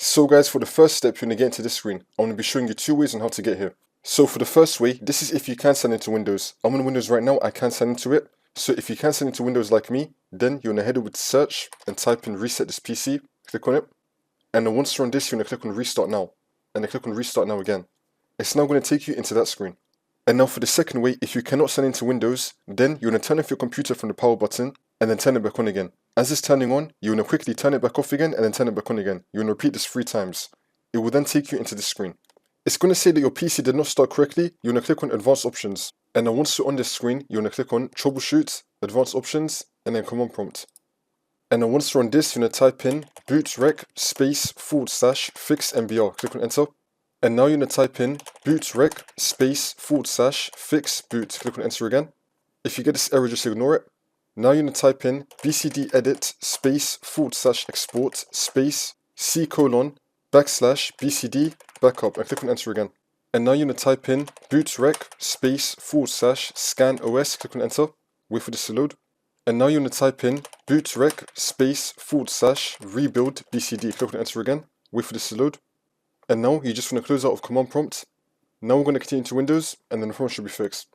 So guys, for the first step, you're going to get into this screen. I'm going to be showing you two ways on how to get here. So for the first way, this is if you can sign into Windows. I'm on Windows right now, I can't sign into it. So if you can't sign into Windows like me, then you're going to head over to search and type in reset this PC, click on it. And then once you're on this, you're going to click on restart now. And then click on restart now again. It's now going to take you into that screen. And now for the second way, if you cannot sign into Windows, then you're going to turn off your computer from the power button and then turn it back on again. As it's turning on, you're going to quickly turn it back off again and then turn it back on again. You're going to repeat this 3 times. It will then take you into this screen. It's going to say that your PC did not start correctly. You're going to click on Advanced Options. And then once you're on this screen, you're going to click on Troubleshoot, Advanced Options, and then Command Prompt. And then once you're on this, you're going to type in Bootrec/fixmbr. Click on Enter. And now you're going to type in Bootrec/fixboot. Click on Enter again. If you get this error, just ignore it. Now you're going to type in bcd edit /export C:\bcd backup and click on Enter again. And now you're going to type in bootrec/scan os. Click on Enter. Wait for this to load. And now you're going to type in bootrec/rebuildbcd. Click on Enter again. Wait for this to load. And now you just want to close out of Command Prompt. Now we're going to continue to Windows, and then the problem should be fixed.